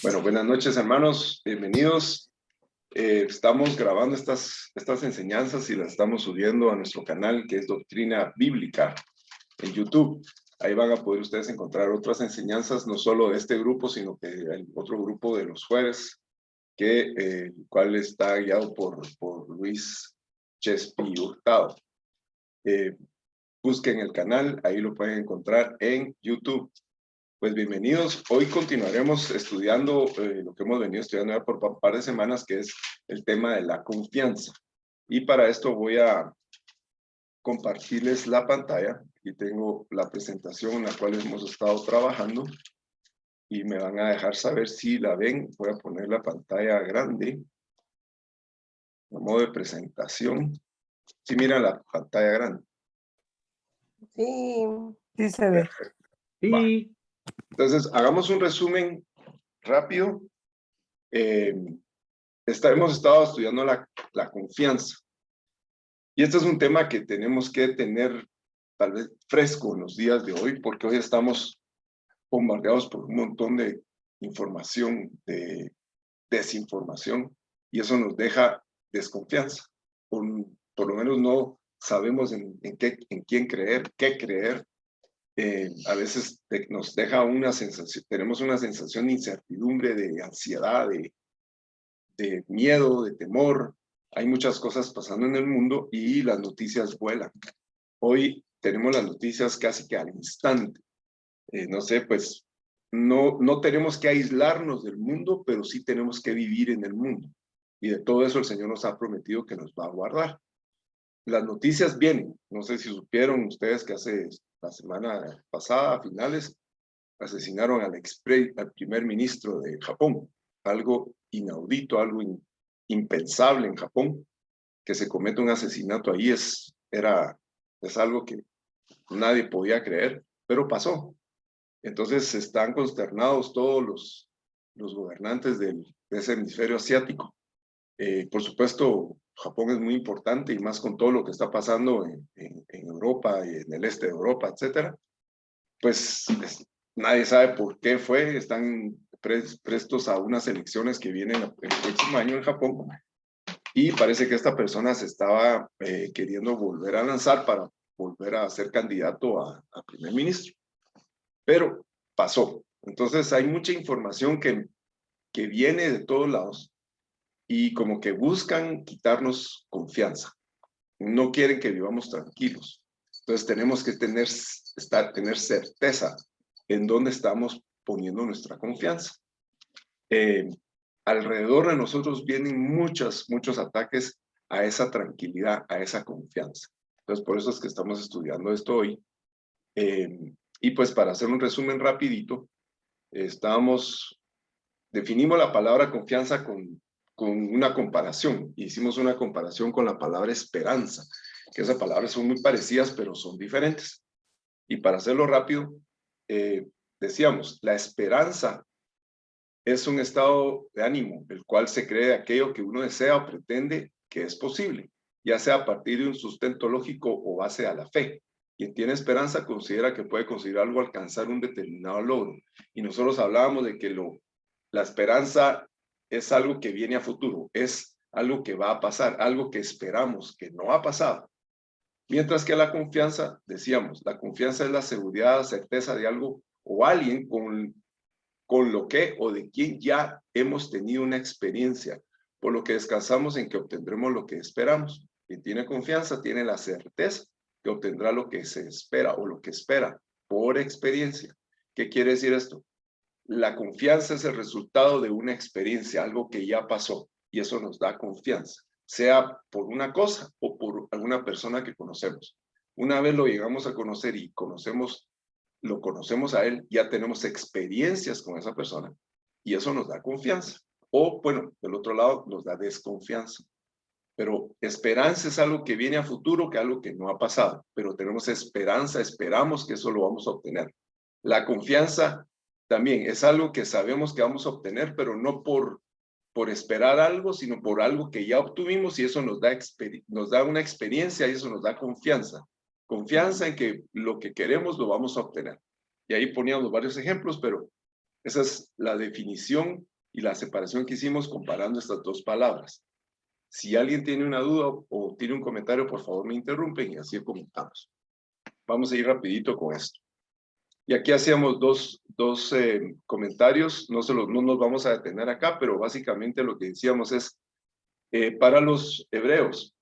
Bueno, buenas noches, hermanos, bienvenidos. Estamos grabando estas enseñanzas y las estamos subiendo a nuestro canal, que es Doctrina Bíblica, en YouTube. Ahí van a poder ustedes encontrar otras enseñanzas, no solo de este grupo, sino que hay otro grupo de los jueves, el cual está guiado por Luis Chespi Hurtado. Busquen el canal, ahí lo pueden encontrar en YouTube. Pues bienvenidos. Hoy continuaremos estudiando lo que hemos venido estudiando ya por un par de semanas, que es el tema de la confianza. Y para esto voy a compartirles la pantalla. Aquí tengo la presentación en la cual hemos estado trabajando y me van a dejar saber si la ven. Voy a poner la pantalla grande a modo de presentación. ¿Sí miran la pantalla grande? Sí, sí se ve. Sí. Entonces, hagamos un resumen rápido. Hemos estado estudiando la confianza. Y este es un tema que tenemos que tener tal vez fresco en los días de hoy, porque hoy estamos bombardeados por un montón de información, de desinformación, y eso nos deja desconfianza. Por lo menos no sabemos en quién creer, qué creer. A veces nos deja una sensación, tenemos una sensación de incertidumbre, de ansiedad, de miedo, de temor. Hay muchas cosas pasando en el mundo y las noticias vuelan. Hoy tenemos las noticias casi que al instante. No sé, pues no tenemos que aislarnos del mundo, pero sí tenemos que vivir en el mundo. Y de todo eso el Señor nos ha prometido que nos va a guardar. Las noticias vienen. No sé si supieron ustedes que hace la semana pasada, a finales, asesinaron al primer ministro de Japón. Algo inaudito, algo impensable en Japón. Que se cometa un asesinato ahí es algo que nadie podía creer, pero pasó. Entonces están consternados todos los gobernantes de ese hemisferio asiático. Por supuesto, Japón es muy importante y más con todo lo que está pasando en Europa y en el este de Europa, etcétera. Pues nadie sabe por qué fue. Están prestos a unas elecciones que vienen el próximo año en Japón. Y parece que esta persona se estaba queriendo volver a lanzar para volver a ser candidato a primer ministro. Pero pasó. Entonces hay mucha información que viene de todos lados y como que buscan quitarnos confianza. No quieren que vivamos tranquilos. Entonces tenemos que tener certeza en dónde estamos poniendo nuestra confianza. Alrededor de nosotros vienen muchos ataques a esa tranquilidad, a esa confianza. Entonces, por eso es que estamos estudiando esto hoy. Y pues para hacer un resumen rapidito, definimos la palabra confianza con una comparación. Hicimos una comparación con la palabra esperanza, que esas palabras son muy parecidas, pero son diferentes. Y para hacerlo rápido, decíamos, la esperanza es un estado de ánimo, el cual se cree aquello que uno desea o pretende que es posible, ya sea a partir de un sustento lógico o base a la fe. Quien tiene esperanza considera que puede conseguir algo, alcanzar un determinado logro. Y nosotros hablábamos de que la esperanza es algo que viene a futuro, es algo que va a pasar, algo que esperamos que no ha pasado. Mientras que la confianza, decíamos, la confianza es la seguridad, la certeza de algo o alguien con lo que o de quien ya hemos tenido una experiencia, por lo que descansamos en que obtendremos lo que esperamos. Quien tiene confianza tiene la certeza que obtendrá lo que se espera o lo que espera por experiencia. ¿Qué quiere decir esto? La confianza es el resultado de una experiencia, algo que ya pasó, y eso nos da confianza, sea por una cosa o por alguna persona que conocemos. Una vez lo llegamos a conocer y lo conocemos a él, ya tenemos experiencias con esa persona y eso nos da confianza. O, bueno, del otro lado nos da desconfianza. Pero esperanza es algo que viene a futuro, que algo que no ha pasado. Pero tenemos esperanza, esperamos que eso lo vamos a obtener. La confianza también es algo que sabemos que vamos a obtener, pero no por esperar algo, sino por algo que ya obtuvimos y eso nos da una experiencia y eso nos da confianza. Confianza en que lo que queremos lo vamos a obtener. Y ahí poníamos varios ejemplos, pero Esa es la definición y la separación que hicimos comparando estas dos palabras. Si alguien tiene una duda o tiene un comentario, por favor me interrumpen y así comentamos. Vamos a ir rapidito con esto. Y aquí hacíamos dos comentarios, no nos vamos a detener acá, pero básicamente lo que decíamos es, para los hebreos,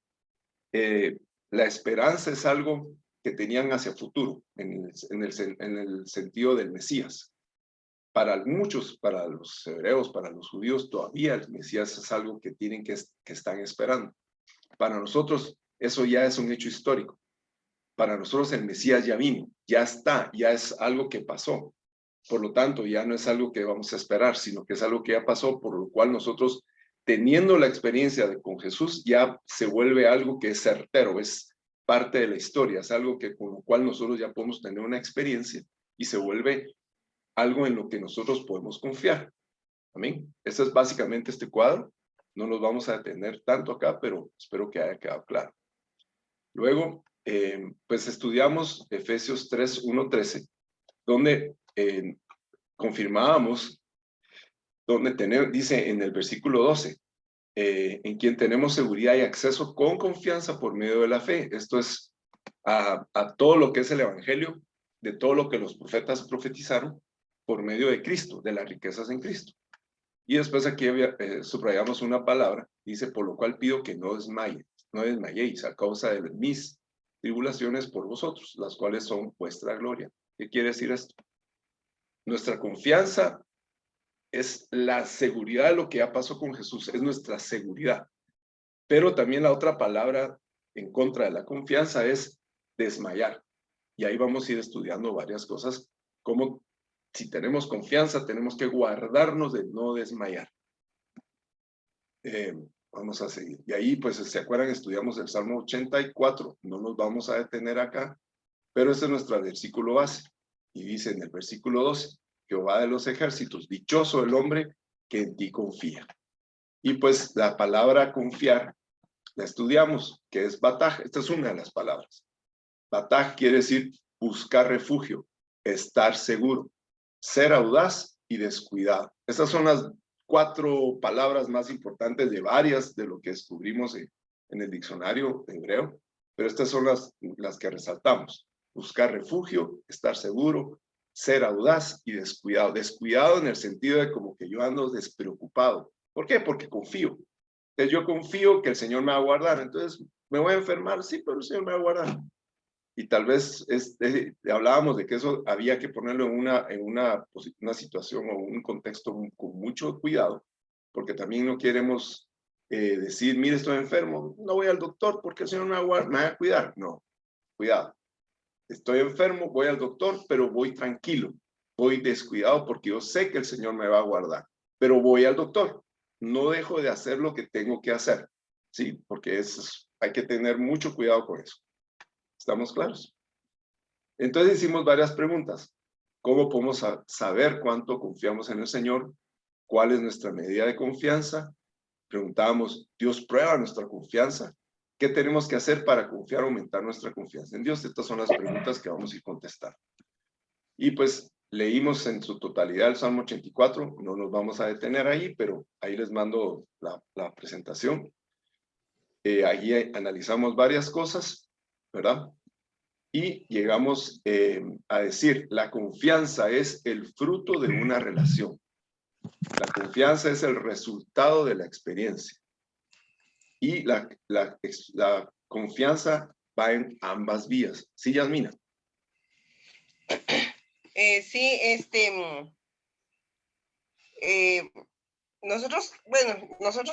la esperanza es algo que tenían hacia futuro, en el sentido del Mesías. Para muchos, para los hebreos, para los judíos, todavía el Mesías es algo que tienen que están esperando. Para nosotros, eso ya es un hecho histórico. Para nosotros el Mesías ya vino, ya está, ya es algo que pasó. Por lo tanto, ya no es algo que vamos a esperar, sino que es algo que ya pasó, por lo cual nosotros, teniendo la experiencia con Jesús, ya se vuelve algo que es certero, es parte de la historia, es algo que con lo cual nosotros ya podemos tener una experiencia y se vuelve algo en lo que nosotros podemos confiar. Amén. Ese es básicamente este cuadro. No nos vamos a detener tanto acá, pero espero que haya quedado claro. Luego, pues estudiamos Efesios 3, 1, 13, donde confirmábamos, donde dice en el versículo 12, en quien tenemos seguridad y acceso con confianza por medio de la fe. Esto es a todo lo que es el evangelio, de todo lo que los profetas profetizaron por medio de Cristo, de las riquezas en Cristo. Y después aquí subrayamos una palabra, dice, por lo cual pido que no desmayéis a causa de mis tribulaciones por vosotros, las cuales son vuestra gloria. ¿Qué quiere decir esto? Nuestra confianza es la seguridad de lo que ya pasó con Jesús, es nuestra seguridad. Pero también la otra palabra en contra de la confianza es desmayar. Y ahí vamos a ir estudiando varias cosas, como si tenemos confianza, tenemos que guardarnos de no desmayar. Vamos a seguir. Y ahí, pues, ¿se acuerdan? Estudiamos el Salmo 84. No nos vamos a detener acá, pero este es nuestro versículo base. Y dice en el versículo 12, Jehová de los ejércitos, dichoso el hombre que en ti confía. Y pues la palabra confiar la estudiamos, que es bataj. Esta es una de las palabras. Bataj quiere decir buscar refugio, estar seguro, ser audaz y descuidado. Estas son las 4 palabras más importantes de varias de lo que descubrimos en el diccionario hebreo, pero estas son las que resaltamos. Buscar refugio, estar seguro, ser audaz y descuidado. Descuidado en el sentido de como que yo ando despreocupado. ¿Por qué? Porque confío. Entonces yo confío que el Señor me va a guardar. Entonces, ¿me voy a enfermar? Sí, pero el Señor me va a guardar. Y tal vez hablábamos de que eso había que ponerlo en una situación o un contexto con mucho cuidado, porque también no queremos decir, mire, estoy enfermo, no voy al doctor porque el Señor me va a cuidar. No, cuidado. Estoy enfermo, voy al doctor, pero voy tranquilo, voy descuidado porque yo sé que el Señor me va a guardar, pero voy al doctor. No dejo de hacer lo que tengo que hacer, ¿sí? Porque hay que tener mucho cuidado con eso. ¿Estamos claros? Entonces hicimos varias preguntas. ¿Cómo podemos saber cuánto confiamos en el Señor? ¿Cuál es nuestra medida de confianza? Preguntábamos, ¿Dios prueba nuestra confianza? ¿Qué tenemos que hacer para confiar, aumentar nuestra confianza en Dios? Estas son las preguntas que vamos a ir contestar. Y pues leímos en su totalidad el Salmo 84. No nos vamos a detener ahí, pero ahí les mando la presentación. Allí analizamos varias cosas, ¿verdad? Y llegamos a decir, la confianza es el fruto de una relación. La confianza es el resultado de la experiencia. Y la confianza va en ambas vías. ¿Sí, Yasmina? Nosotros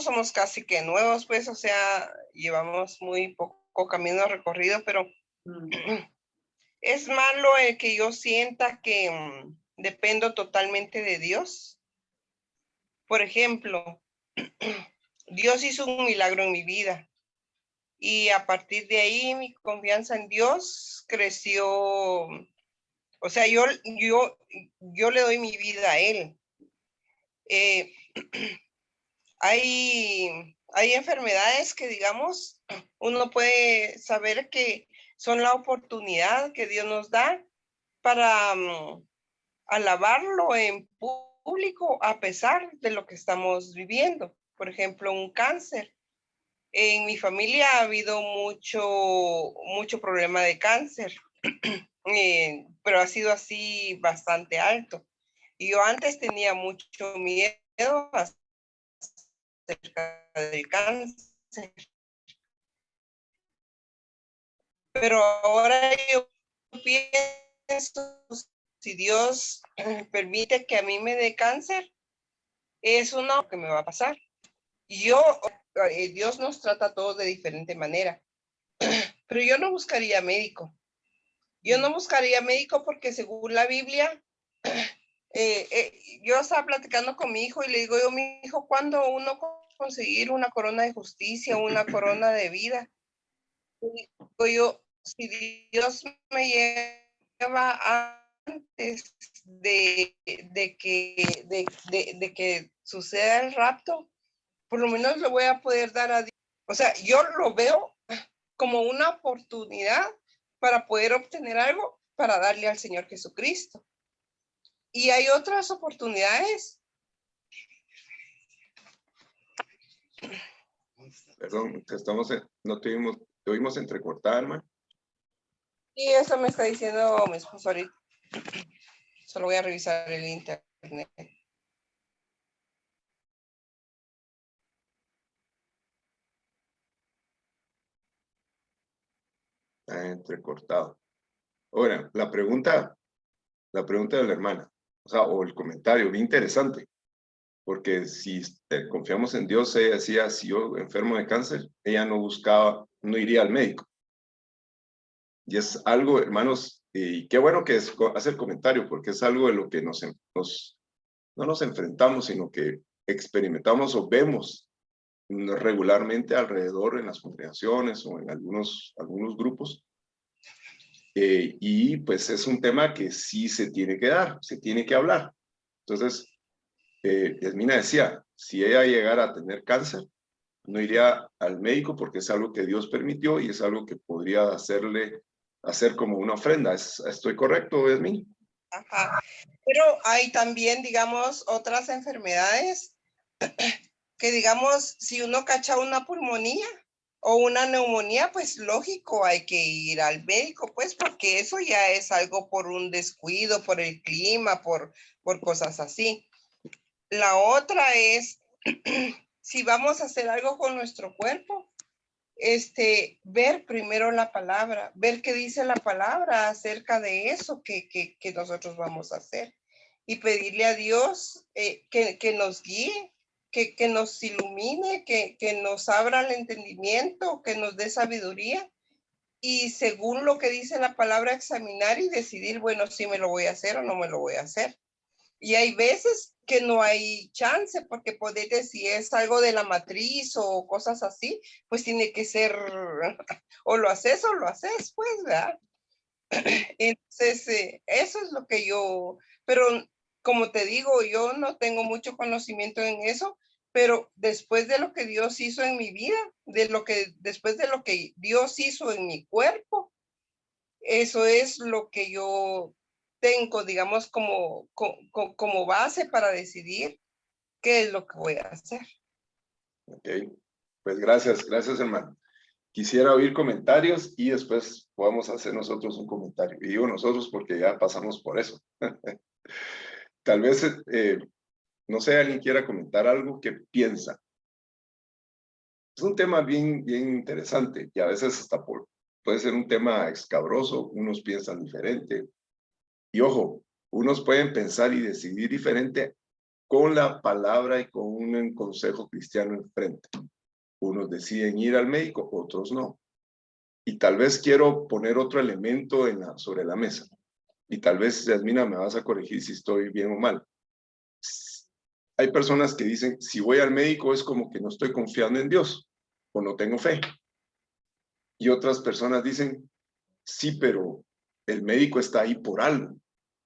somos casi que nuevos, pues, o sea, llevamos muy poco camino recorrido, pero es malo el que yo sienta que dependo totalmente de Dios. Por ejemplo, Dios hizo un milagro en mi vida y a partir de ahí mi confianza en Dios creció. O sea, yo le doy mi vida a Él. Hay enfermedades que, digamos, uno puede saber que son la oportunidad que Dios nos da para alabarlo en público a pesar de lo que estamos viviendo. Por ejemplo, un cáncer. En mi familia ha habido mucho problema de cáncer, pero ha sido así bastante alto. Y yo antes tenía mucho miedo acerca del cáncer, pero ahora yo pienso, si Dios permite que a mí me dé cáncer, es una que me va a pasar. Dios nos trata a todos de diferente manera, pero yo no buscaría médico. Yo no buscaría médico porque según la Biblia, yo estaba platicando con mi hijo y le digo yo, mi hijo, ¿cuándo uno conseguir una corona de justicia, una corona de vida? Y digo yo, si Dios me lleva antes de que suceda el rapto, por lo menos le voy a poder dar a Dios. O sea, yo lo veo como una oportunidad para poder obtener algo para darle al Señor Jesucristo. Y hay otras oportunidades. Perdón, no te oímos entrecortar, hermano. Y eso me está diciendo mi esposo ahorita. Solo voy a revisar el internet. Está entrecortado. Ahora, la pregunta de la hermana, o sea, o el comentario, bien interesante, porque si confiamos en Dios, ella decía, si yo enfermo de cáncer, ella no iría al médico. Y es algo, hermanos, y qué bueno que hace el comentario, porque es algo de lo que no nos enfrentamos, sino que experimentamos o vemos regularmente alrededor en las congregaciones o en algunos grupos. Y pues es un tema que sí se tiene que dar, se tiene que hablar. Entonces, Yasmina decía, si ella llegara a tener cáncer, no iría al médico porque es algo que Dios permitió y es algo que podría hacer como una ofrenda. ¿Estoy correcto, Yasmina? Ajá. Pero hay también, digamos, otras enfermedades que, digamos, si uno cacha una pulmonía o una neumonía, pues lógico, hay que ir al médico, pues porque eso ya es algo por un descuido, por el clima, por cosas así. La otra es, si vamos a hacer algo con nuestro cuerpo, ver primero la palabra, ver qué dice la palabra acerca de eso que nosotros vamos a hacer y pedirle a Dios que nos guíe, que nos ilumine, que nos abra el entendimiento, que nos dé sabiduría y según lo que dice la palabra examinar y decidir, bueno, si me lo voy a hacer o no me lo voy a hacer. Y hay veces que no hay chance, porque podete, si es algo de la matriz o cosas así, pues tiene que ser, o lo haces, pues, ¿verdad? Entonces, eso es lo que pero como te digo, yo no tengo mucho conocimiento en eso, pero después de lo que Dios hizo en mi vida, después de lo que Dios hizo en mi cuerpo, eso es lo que yo tengo, digamos, como base para decidir qué es lo que voy a hacer. Ok, pues gracias, hermano. Quisiera oír comentarios y después podamos hacer nosotros un comentario. Y digo nosotros porque ya pasamos por eso. Tal vez, no sé, alguien quiera comentar algo que piensa. Es un tema bien interesante y a veces hasta puede ser un tema escabroso, unos piensan diferente. Y ojo, unos pueden pensar y decidir diferente con la palabra y con un consejo cristiano enfrente. Unos deciden ir al médico, otros no. Y tal vez quiero poner otro elemento sobre la mesa. Y tal vez, Yasmina, me vas a corregir si estoy bien o mal. Hay personas que dicen, si voy al médico es como que no estoy confiando en Dios o no tengo fe. Y otras personas dicen, sí, pero el médico está ahí por algo.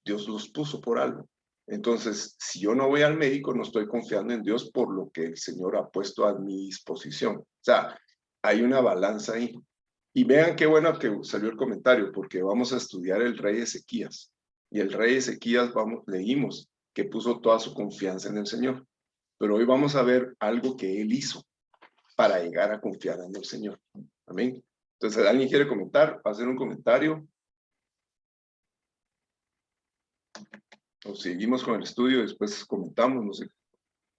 Dios los puso por algo. Entonces, si yo no voy al médico, no estoy confiando en Dios por lo que el Señor ha puesto a mi disposición. O sea, hay una balanza ahí. Y vean qué bueno que salió el comentario, porque vamos a estudiar el rey Ezequías. Y el rey Ezequías, leímos que puso toda su confianza en el Señor. Pero hoy vamos a ver algo que él hizo para llegar a confiar en el Señor. Amén. Entonces, ¿alguien quiere comentar? ¿Hacer un comentario? O seguimos con el estudio, después comentamos, no sé.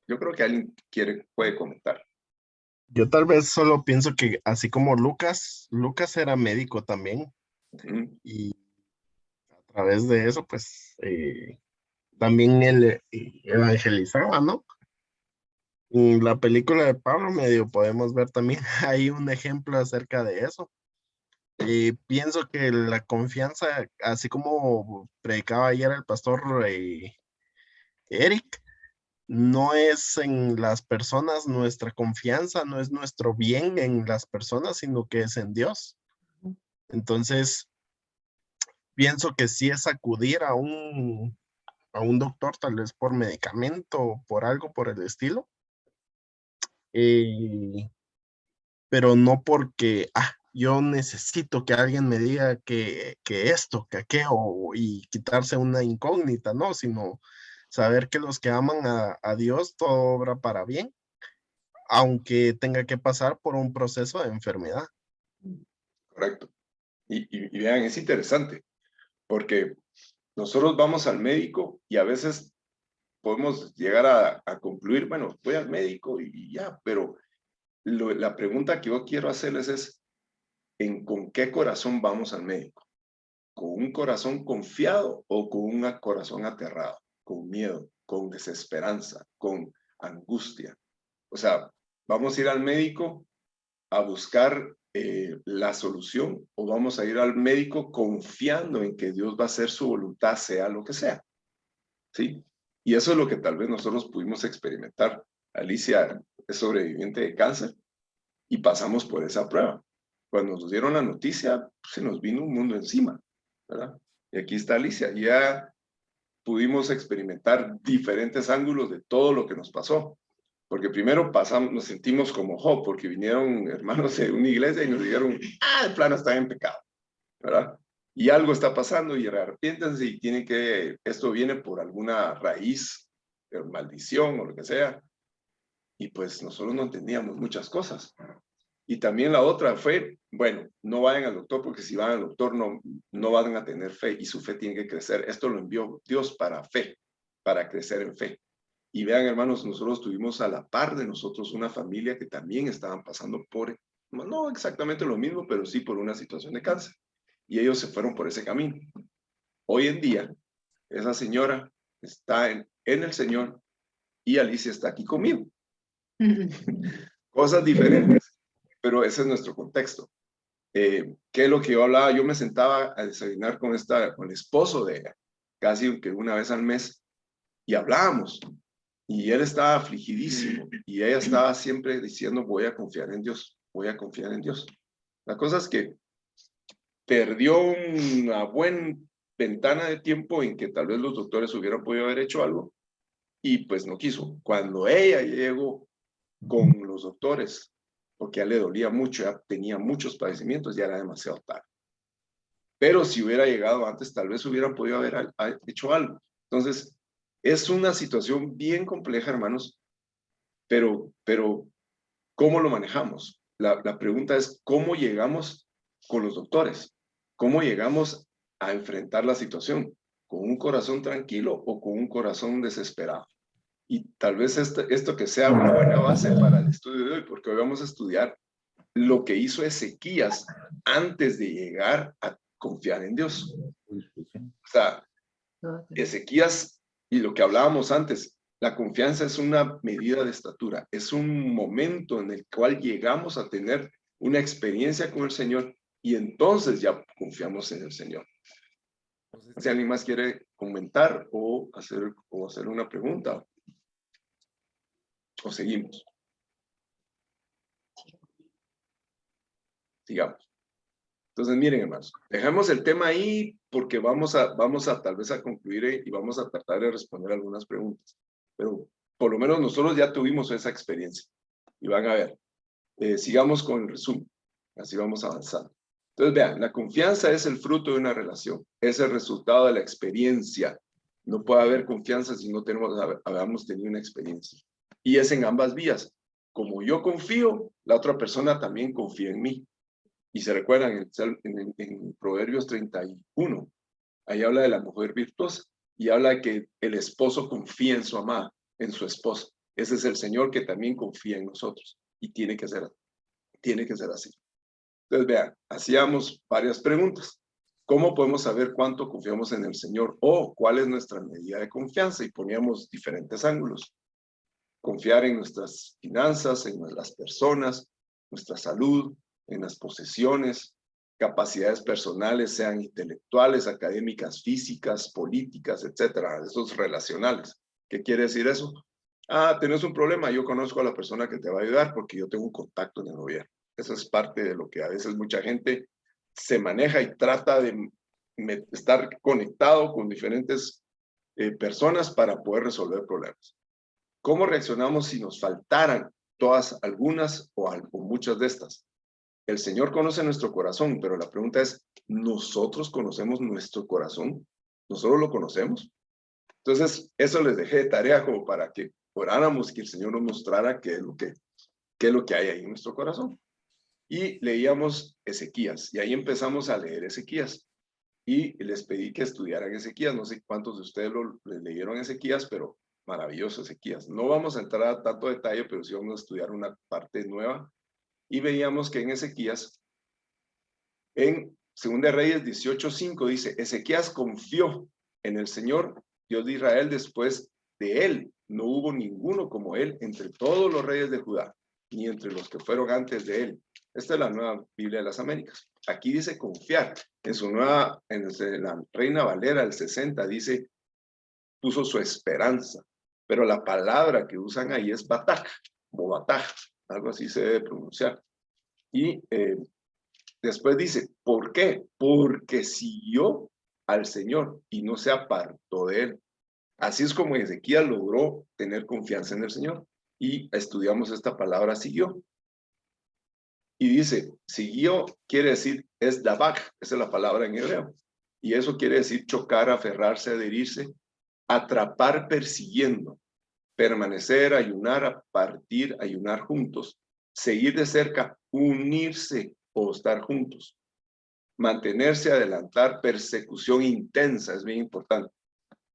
Yo creo que alguien puede comentar. Yo tal vez solo pienso que así como Lucas era médico también, y a través de eso, pues, también él evangelizaba, ¿no? En la película de Pablo medio podemos ver también hay un ejemplo acerca de eso. Pienso que la confianza, así como predicaba ayer el pastor Eric, no es en las personas, nuestra confianza no es nuestro bien en las personas, sino que es en Dios. Entonces, pienso que sí es acudir a un doctor, tal vez por medicamento o por algo por el estilo, pero no porque, yo necesito que alguien me diga que esto, que aquello, y quitarse una incógnita, ¿no? Sino saber que los que aman a Dios, todo obra para bien, aunque tenga que pasar por un proceso de enfermedad. Correcto. Y vean, es interesante, porque nosotros vamos al médico y a veces podemos llegar a concluir, bueno, voy al médico y ya, pero la pregunta que yo quiero hacerles es, ¿con qué corazón vamos al médico? ¿Con un corazón confiado o con un corazón aterrado? Con miedo, con desesperanza, con angustia. O sea, vamos a ir al médico a buscar la solución o vamos a ir al médico confiando en que Dios va a hacer su voluntad, sea lo que sea. ¿Sí? Y eso es lo que tal vez nosotros pudimos experimentar. Alicia es sobreviviente de cáncer y pasamos por esa prueba. Cuando nos dieron la noticia, se nos vino un mundo encima, ¿verdad? Y aquí está Alicia. Ya pudimos experimentar diferentes ángulos de todo lo que nos pasó. Porque primero nos sentimos como Job, porque vinieron hermanos de una iglesia y nos dijeron, el plano está en pecado, ¿verdad? Y algo está pasando y arrepiéntanse y esto viene por alguna raíz, de maldición o lo que sea. Y pues nosotros no entendíamos muchas cosas. Y también la otra fue, bueno, no vayan al doctor porque si van al doctor no van a tener fe y su fe tiene que crecer. Esto lo envió Dios para fe, para crecer en fe. Y vean, hermanos, nosotros tuvimos a la par de nosotros una familia que también estaban pasando por, no exactamente lo mismo, pero sí por una situación de cáncer. Y ellos se fueron por ese camino. Hoy en día, esa señora está en el Señor y Alicia está aquí conmigo. Cosas diferentes, pero ese es nuestro contexto. ¿Qué es lo que yo hablaba? Yo me sentaba a desayunar con el esposo de ella, casi que una vez al mes, y hablábamos. Y él estaba afligidísimo y ella estaba siempre diciendo, voy a confiar en Dios, voy a confiar en Dios. La cosa es que perdió una buena ventana de tiempo en que tal vez los doctores hubieran podido haber hecho algo y pues no quiso. Cuando ella llegó con los doctores, porque a él le dolía mucho, ya tenía muchos padecimientos, ya era demasiado tarde. Pero si hubiera llegado antes, tal vez hubieran podido haber hecho algo. Entonces, es una situación bien compleja, hermanos, pero ¿cómo lo manejamos? La pregunta es, ¿cómo llegamos con los doctores? ¿Cómo llegamos a enfrentar la situación? ¿Con un corazón tranquilo o con un corazón desesperado? Y tal vez esto que sea una buena base para el estudio de hoy, porque hoy vamos a estudiar lo que hizo Ezequías antes de llegar a confiar en Dios. O sea, Ezequías, y lo que hablábamos antes, la confianza es una medida de estatura, es un momento en el cual llegamos a tener una experiencia con el Señor y entonces ya confiamos en el Señor. Si alguien más quiere comentar o hacer una pregunta, o seguimos. Sigamos. Entonces, miren, hermanos, dejamos el tema ahí porque vamos a tal vez a concluir y vamos a tratar de responder algunas preguntas. Pero por lo menos nosotros ya tuvimos esa experiencia. Y van a ver, sigamos con el resumen. Así vamos avanzando. Entonces, vean, la confianza es el fruto de una relación. Es el resultado de la experiencia No puede haber confianza si no habíamos tenido una experiencia. Y es en ambas vías. Como yo confío, la otra persona también confía en mí. Y se recuerdan en Proverbios 31, ahí habla de la mujer virtuosa y habla de que el esposo confía en su amada, en su esposa. Ese es el Señor que también confía en nosotros y tiene que ser así. Entonces, vean, hacíamos varias preguntas. ¿Cómo podemos saber cuánto confiamos en el Señor? O cuál es nuestra medida de confianza, y poníamos diferentes ángulos. Confiar en nuestras finanzas, en las personas, nuestra salud, en las posesiones, capacidades personales, sean intelectuales, académicas, físicas, políticas, etcétera, esos relacionales. ¿Qué quiere decir eso? Tienes un problema, yo conozco a la persona que te va a ayudar porque yo tengo un contacto en el gobierno. Eso es parte de lo que a veces mucha gente se maneja y trata de estar conectado con diferentes personas para poder resolver problemas. ¿Cómo reaccionamos si nos faltaran todas, algunas o muchas de estas? El Señor conoce nuestro corazón, pero la pregunta es, ¿nosotros conocemos nuestro corazón? ¿Nosotros lo conocemos? Entonces, eso les dejé de tarea como para que oráramos, que el Señor nos mostrara qué es lo que hay ahí en nuestro corazón. Y leíamos Ezequías, y ahí empezamos a leer Ezequías. Y les pedí que estudiaran Ezequías. No sé cuántos de ustedes leyeron Ezequías, pero maravilloso Ezequías. No vamos a entrar a tanto detalle, pero sí vamos a estudiar una parte nueva. Y veíamos que en Ezequías, en 2 Reyes 18:5 dice, Ezequías confió en el Señor, Dios de Israel. Después de él no hubo ninguno como él entre todos los reyes de Judá, ni entre los que fueron antes de él. Esta es la Nueva Biblia de las Américas. Aquí dice confiar. En la Reina Valera del 60 dice, puso su esperanza. Pero la palabra que usan ahí es bataj, o bataj, algo así se debe pronunciar. Y después dice, ¿por qué? Porque siguió al Señor y no se apartó de él. Así es como Ezequías logró tener confianza en el Señor. Y estudiamos esta palabra, siguió. Y dice, siguió quiere decir, es dabak, esa es la palabra en hebreo. Y eso quiere decir chocar, aferrarse, adherirse, atrapar persiguiendo, permanecer, ayunar, partir, ayunar juntos, seguir de cerca, unirse o estar juntos, mantenerse, adelantar, persecución intensa, es bien importante,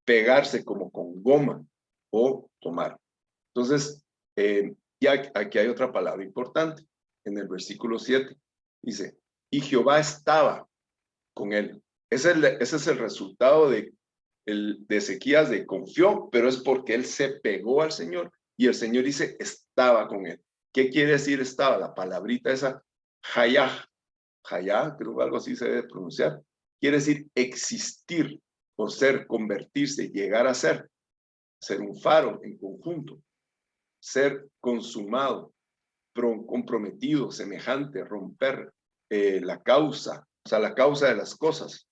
pegarse como con goma o tomar. Entonces, y aquí hay otra palabra importante. En el versículo 7 dice, y Jehová estaba con él. Ese es el resultado de Ezequías, de confió, pero es porque él se pegó al Señor y el Señor dice, estaba con él. ¿Qué quiere decir estaba? La palabrita esa, hayah, creo que algo así se debe pronunciar, quiere decir existir o ser, convertirse, llegar a ser un faro en conjunto, ser consumado, comprometido, semejante, romper la causa, o sea, la causa de las cosas,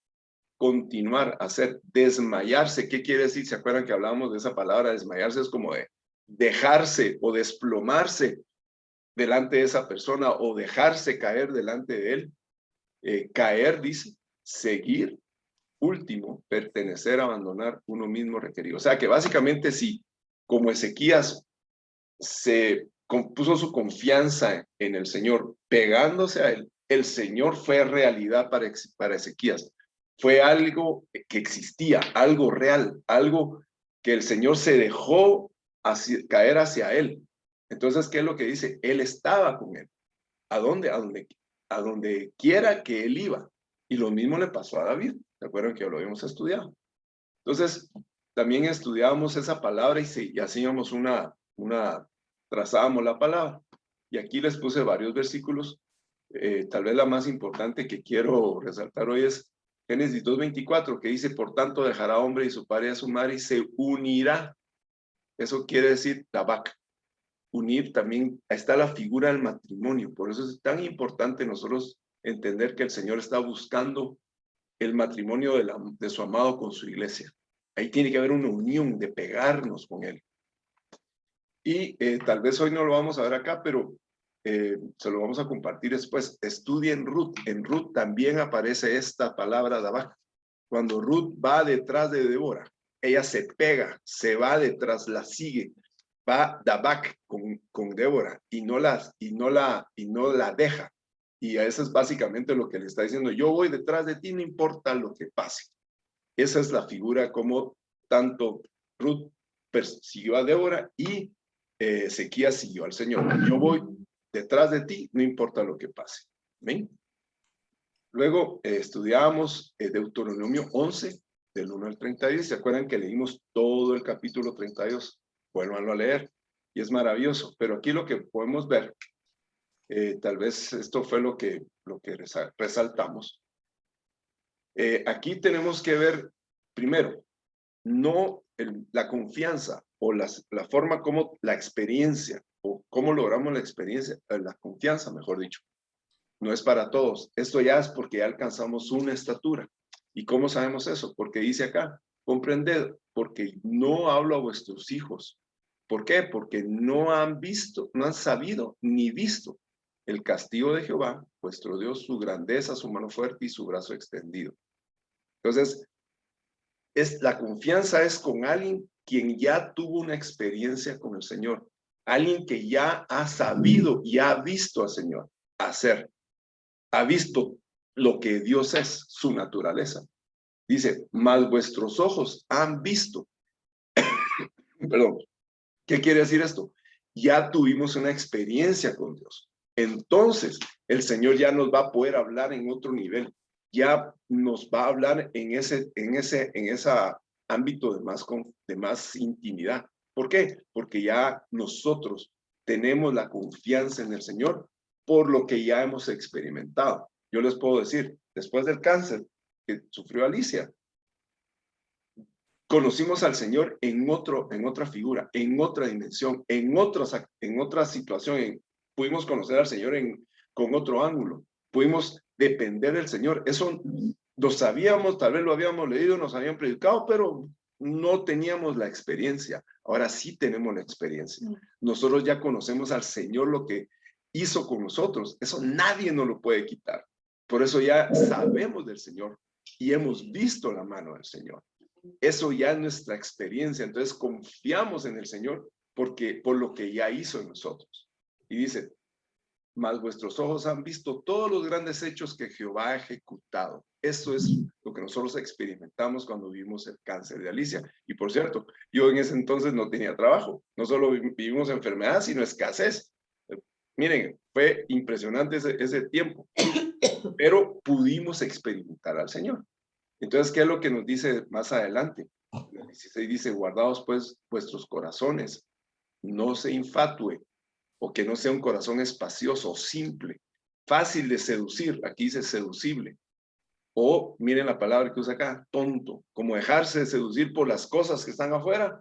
continuar, hacer, desmayarse. ¿Qué quiere decir? ¿Se acuerdan que hablábamos de esa palabra? Desmayarse es como de dejarse o desplomarse delante de esa persona o dejarse caer delante de él. Caer, dice, seguir, último, pertenecer, abandonar, uno mismo requerido. O sea que básicamente si, como Ezequías se puso su confianza en el Señor, pegándose a él, el Señor fue realidad para Ezequías. Fue algo que existía, algo real, algo que el Señor se dejó caer hacia él. Entonces, ¿qué es lo que dice? Él estaba con él. ¿A dónde? A donde quiera que él iba. Y lo mismo le pasó a David. ¿Se acuerdan que lo habíamos estudiado? Entonces, también estudiábamos esa palabra y hacíamos trazábamos la palabra. Y aquí les puse varios versículos. Tal vez la más importante que quiero resaltar hoy es Génesis 2:24, que dice, por tanto dejará hombre y su padre a su madre y se unirá. Eso quiere decir tabak. Unir también, ahí está la figura del matrimonio. Por eso es tan importante nosotros entender que el Señor está buscando el matrimonio de su amado con su iglesia. Ahí tiene que haber una unión de pegarnos con él. Y tal vez hoy no lo vamos a ver acá, pero se lo vamos a compartir después. Estudien Ruth. En Ruth también aparece esta palabra de abajo. Cuando Ruth va detrás de Débora, ella se pega, se va detrás, la sigue, va Dabak con Débora y no la deja. Y eso es básicamente lo que le está diciendo. Yo voy detrás de ti, no importa lo que pase. Esa es la figura como tanto Ruth persiguió a Débora y Ezequías siguió al Señor. Yo voy detrás de ti, no importa lo que pase. ¿Ven? Luego estudiábamos Deuteronomio 11, del 1 al 32. ¿Se acuerdan que leímos todo el capítulo 32? Vuélvanlo a leer. Y es maravilloso. Pero aquí lo que podemos ver, tal vez esto fue lo que resaltamos. Aquí tenemos que ver, primero, no la confianza o la forma como la experiencia, o cómo logramos la experiencia, la confianza, mejor dicho. No es para todos. Esto ya es porque ya alcanzamos una estatura. ¿Y cómo sabemos eso? Porque dice acá, comprended, porque no hablo a vuestros hijos. ¿Por qué? Porque no han visto, no han sabido ni visto el castigo de Jehová, vuestro Dios, su grandeza, su mano fuerte y su brazo extendido. Entonces, la confianza es con alguien quien ya tuvo una experiencia con el Señor. Alguien que ya ha sabido y ha visto al Señor hacer. Ha visto lo que Dios es, su naturaleza. Dice, mas vuestros ojos han visto. Perdón. ¿Qué quiere decir esto? Ya tuvimos una experiencia con Dios. Entonces, el Señor ya nos va a poder hablar en otro nivel. Ya nos va a hablar en ese ámbito de más intimidad. ¿Por qué? Porque ya nosotros tenemos la confianza en el Señor por lo que ya hemos experimentado. Yo les puedo decir, después del cáncer que sufrió Alicia, conocimos al Señor en otra figura, en otra dimensión, en otra situación. Pudimos conocer al Señor con otro ángulo. Pudimos depender del Señor. Eso lo sabíamos, tal vez lo habíamos leído, nos habían predicado, pero no teníamos la experiencia. Ahora sí tenemos la experiencia. Nosotros ya conocemos al Señor, lo que hizo con nosotros. Eso nadie nos lo puede quitar. Por eso ya sabemos del Señor y hemos visto la mano del Señor. Eso ya es nuestra experiencia. Entonces confiamos en el Señor por lo que ya hizo en nosotros. Y dice, mas vuestros ojos han visto todos los grandes hechos que Jehová ha ejecutado. Eso es lo que nosotros experimentamos cuando vivimos el cáncer de Alicia. Y por cierto, yo en ese entonces no tenía trabajo. No solo vivimos enfermedad, sino escasez. Miren, fue impresionante ese tiempo. Pero pudimos experimentar al Señor. Entonces, ¿qué es lo que nos dice más adelante? El 16 dice, guardaos pues vuestros corazones, no se infatúe, o que no sea un corazón espacioso, simple, fácil de seducir, aquí dice seducible, o miren la palabra que usa acá, tonto, como dejarse seducir por las cosas que están afuera,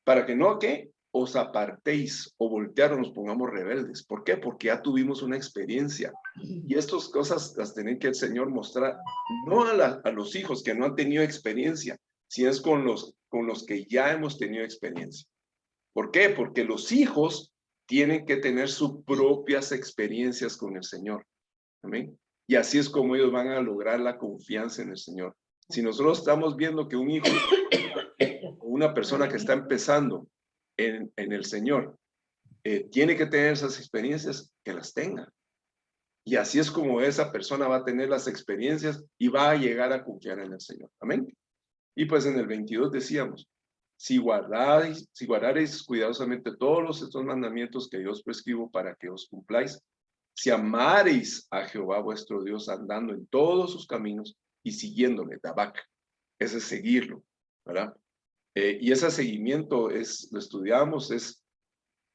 para que no, ¿qué? Os apartéis o voltear o nos pongamos rebeldes. ¿Por qué? Porque ya tuvimos una experiencia. Y estas cosas las tiene que el Señor mostrar, no a los hijos que no han tenido experiencia, sino es con los que ya hemos tenido experiencia. ¿Por qué? Porque los hijos tienen que tener sus propias experiencias con el Señor. Amén. Y así es como ellos van a lograr la confianza en el Señor. Si nosotros estamos viendo que un hijo o una persona que está empezando en el Señor tiene que tener esas experiencias, que las tenga. Y así es como esa persona va a tener las experiencias y va a llegar a confiar en el Señor. Amén. Y pues en el 22 decíamos, si guardaréis cuidadosamente todos estos mandamientos que yo os prescribo para que os cumpláis, si amareis a Jehová vuestro Dios andando en todos sus caminos y siguiéndole, Dabak, ese es seguirlo, ¿verdad? Y ese seguimiento lo estudiamos, es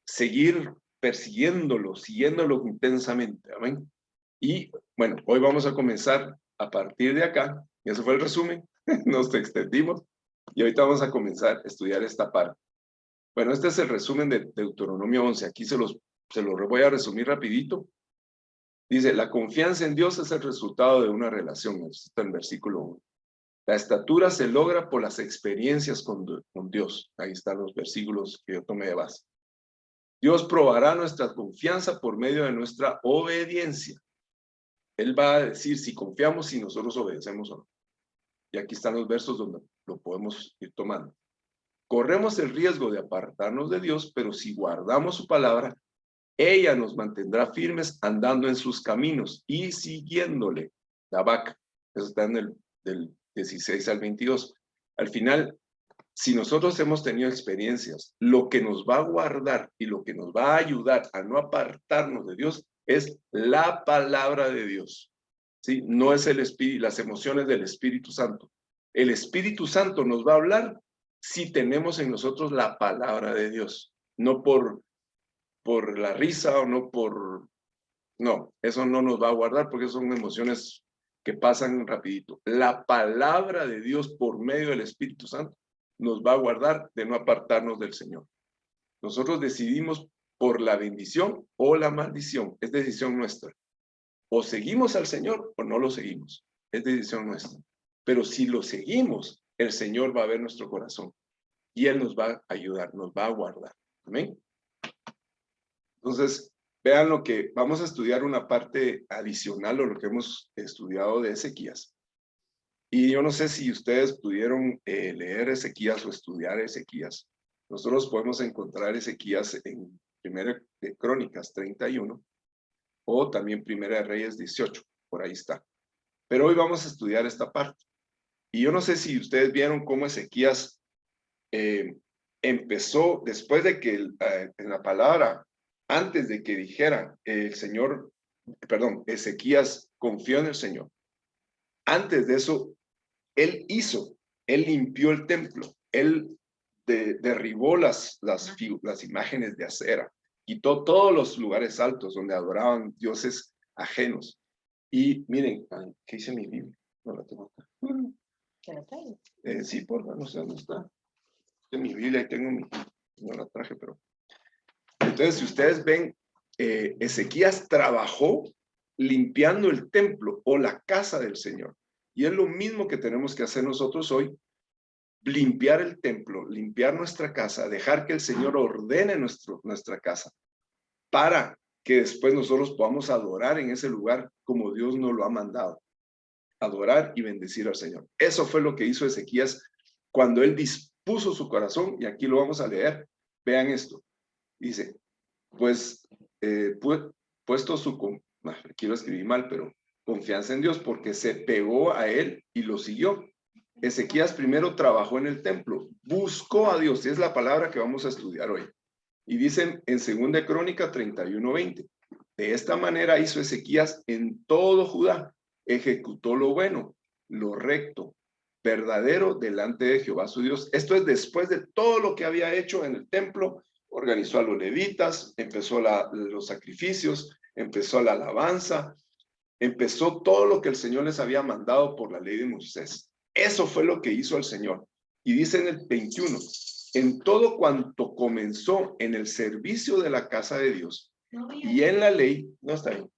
seguir persiguiéndolo, siguiéndolo intensamente, amén. Y bueno, hoy vamos a comenzar a partir de acá, y ese fue el resumen, nos extendimos, y ahorita vamos a comenzar a estudiar esta parte. Bueno, este es el resumen de Deuteronomio 11, aquí se los voy a resumir rapidito. Dice, la confianza en Dios es el resultado de una relación, está en el versículo 1. La estatura se logra por las experiencias con Dios. Ahí están los versículos que yo tomé de base. Dios probará nuestra confianza por medio de nuestra obediencia. Él va a decir si confiamos, si nosotros obedecemos o no. Y aquí están los versos donde lo podemos ir tomando. Corremos el riesgo de apartarnos de Dios, pero si guardamos su palabra, ella nos mantendrá firmes andando en sus caminos y siguiéndole. Habacuc, eso está en del 16 al 22. Al final, si nosotros hemos tenido experiencias, lo que nos va a guardar y lo que nos va a ayudar a no apartarnos de Dios es la palabra de Dios. ¿Sí? No es el espíritu, las emociones del Espíritu Santo. El Espíritu Santo nos va a hablar si tenemos en nosotros la palabra de Dios, no por la risa o no por... No, eso no nos va a guardar porque son emociones que pasan rapidito. La palabra de Dios por medio del Espíritu Santo nos va a guardar de no apartarnos del Señor. Nosotros decidimos por la bendición o la maldición. Es decisión nuestra. O seguimos al Señor o no lo seguimos. Es decisión nuestra. Pero si lo seguimos, el Señor va a ver nuestro corazón. Y Él nos va a ayudar, nos va a guardar. Amén. Entonces, vean lo que vamos a estudiar, una parte adicional o lo que hemos estudiado de Ezequías. Y yo no sé si ustedes pudieron leer Ezequías o estudiar Ezequías. Nosotros podemos encontrar Ezequías en Primera de Crónicas 31 o también Primera de Reyes 18, por ahí está. Pero hoy vamos a estudiar esta parte. Y yo no sé si ustedes vieron cómo Ezequías empezó después de que en la palabra, antes de que dijera Ezequías confió en el Señor. Antes de eso, él limpió el templo, él derribó las imágenes de acera, quitó todos los lugares altos donde adoraban dioses ajenos. Y miren, ¿qué dice mi Biblia? No la tengo acá. ¿Qué la trae? Sí, por favor, no sé dónde está. En mi Biblia tengo no la traje, pero... Entonces, si ustedes ven, Ezequías trabajó limpiando el templo o la casa del Señor. Y es lo mismo que tenemos que hacer nosotros hoy, limpiar el templo, limpiar nuestra casa, dejar que el Señor ordene nuestra casa, para que después nosotros podamos adorar en ese lugar como Dios nos lo ha mandado. Adorar y bendecir al Señor. Eso fue lo que hizo Ezequías cuando él dispuso su corazón, y aquí lo vamos a leer. Vean esto. Dice, puesto quiero escribir mal, pero confianza en Dios, porque se pegó a él y lo siguió. Ezequías primero trabajó en el templo, buscó a Dios, y es la palabra que vamos a estudiar hoy. Y dicen en 2 Crónica 31:20, de esta manera hizo Ezequías en todo Judá, ejecutó lo bueno, lo recto, verdadero delante de Jehová su Dios. Esto es después de todo lo que había hecho en el templo. Organizó a los levitas, empezó los sacrificios, empezó la alabanza, empezó todo lo que el Señor les había mandado por la ley de Moisés. Eso fue lo que hizo el Señor. Y dice en el 21, en todo cuanto comenzó en el servicio de la casa de Dios y en la ley, no está bien,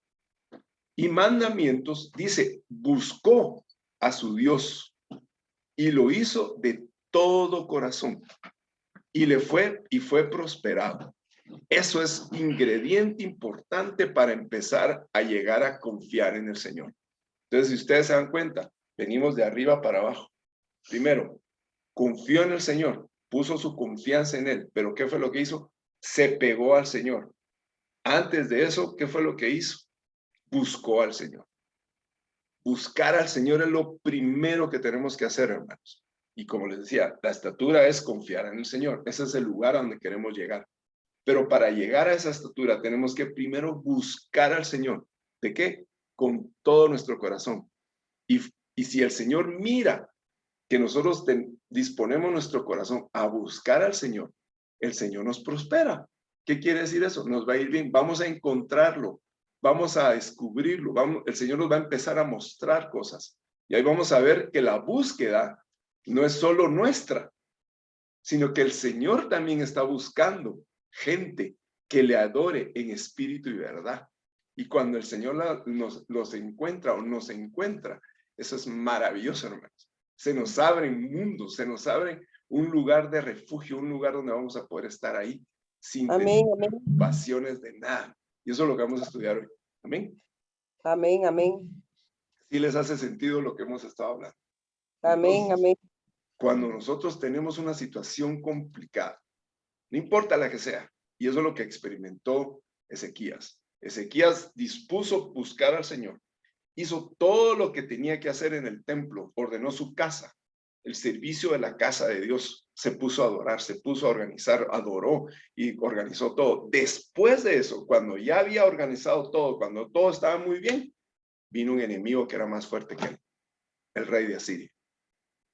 y mandamientos, dice, buscó a su Dios y lo hizo de todo corazón. Y fue prosperado. Eso es ingrediente importante para empezar a llegar a confiar en el Señor. Entonces, si ustedes se dan cuenta, venimos de arriba para abajo. Primero, confió en el Señor, puso su confianza en Él, pero ¿qué fue lo que hizo? Se pegó al Señor. Antes de eso, ¿qué fue lo que hizo? Buscó al Señor. Buscar al Señor es lo primero que tenemos que hacer, hermanos. Y como les decía, la estatura es confiar en el Señor. Ese es el lugar a donde queremos llegar. Pero para llegar a esa estatura tenemos que primero buscar al Señor. ¿De qué? Con todo nuestro corazón. Y si el Señor mira que nosotros disponemos nuestro corazón a buscar al Señor, el Señor nos prospera. ¿Qué quiere decir eso? Nos va a ir bien. Vamos a encontrarlo. Vamos a descubrirlo. El Señor nos va a empezar a mostrar cosas. Y ahí vamos a ver que la búsqueda no es solo nuestra, sino que el Señor también está buscando gente que le adore en espíritu y verdad. Y cuando el Señor nos encuentra o nos encuentra, eso es maravilloso, hermanos. Se nos abren mundos, se nos abre un lugar de refugio, un lugar donde vamos a poder estar ahí sin tener pasiones de nada. Y eso es lo que vamos a estudiar hoy. Amén. Amén, amén. ¿Sí les hace sentido lo que hemos estado hablando? Amén, Entonces, amén. cuando nosotros tenemos una situación complicada, no importa la que sea, y eso es lo que experimentó Ezequías. Ezequías dispuso buscar al Señor, hizo todo lo que tenía que hacer en el templo, ordenó su casa, el servicio de la casa de Dios, se puso a adorar, se puso a organizar, adoró y organizó todo. Después de eso, cuando ya había organizado todo, cuando todo estaba muy bien, vino un enemigo que era más fuerte que él, el rey de Asiria,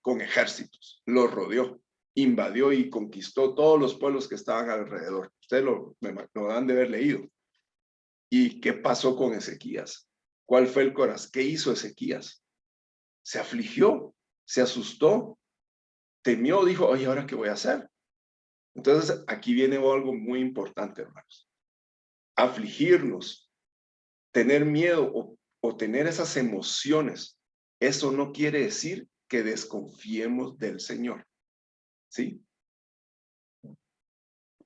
con ejércitos, lo rodeó, invadió y conquistó todos los pueblos que estaban alrededor. Ustedes lo han de haber leído. ¿Y qué pasó con Ezequías? ¿Cuál fue el corazón? ¿Qué hizo Ezequías? Se afligió, se asustó, temió, dijo, oye, ¿ahora qué voy a hacer? Entonces, aquí viene algo muy importante, hermanos. Afligirnos, tener miedo o tener esas emociones, eso no quiere decir que desconfiemos del Señor. ¿Sí?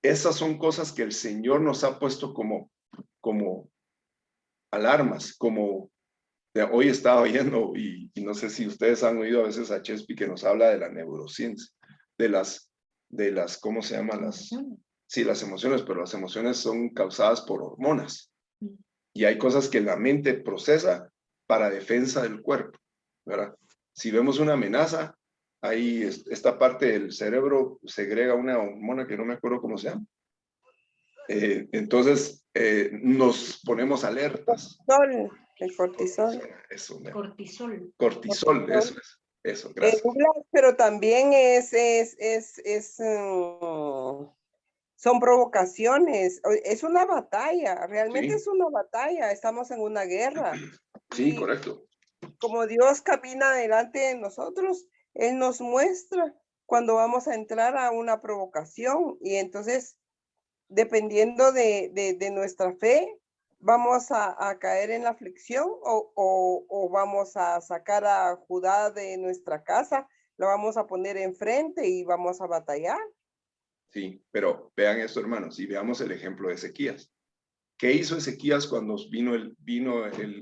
Esas son cosas que el Señor nos ha puesto como alarmas, como hoy estaba oyendo, y no sé si ustedes han oído a veces a Chespi que nos habla de la neurociencia, de las, ¿cómo se llama? Sí, las emociones, pero las emociones son causadas por hormonas. Y hay cosas que la mente procesa para defensa del cuerpo, ¿verdad? Si vemos una amenaza, ahí esta parte del cerebro segrega una hormona que no me acuerdo cómo se llama. Entonces nos ponemos alertas. El cortisol. Eso, Cortisol. cortisol, eso, gracias. Pero también son provocaciones, es una batalla, realmente Sí. es una batalla, estamos en una guerra. Sí, Y correcto. como Dios camina delante de nosotros, Él nos muestra cuando vamos a entrar a una provocación y entonces, dependiendo de nuestra fe, vamos a caer en la aflicción o vamos a sacar a Judá de nuestra casa, lo vamos a poner enfrente y vamos a batallar. Sí, pero vean esto, hermanos, y veamos el ejemplo de Ezequías. ¿Qué hizo Ezequías cuando vino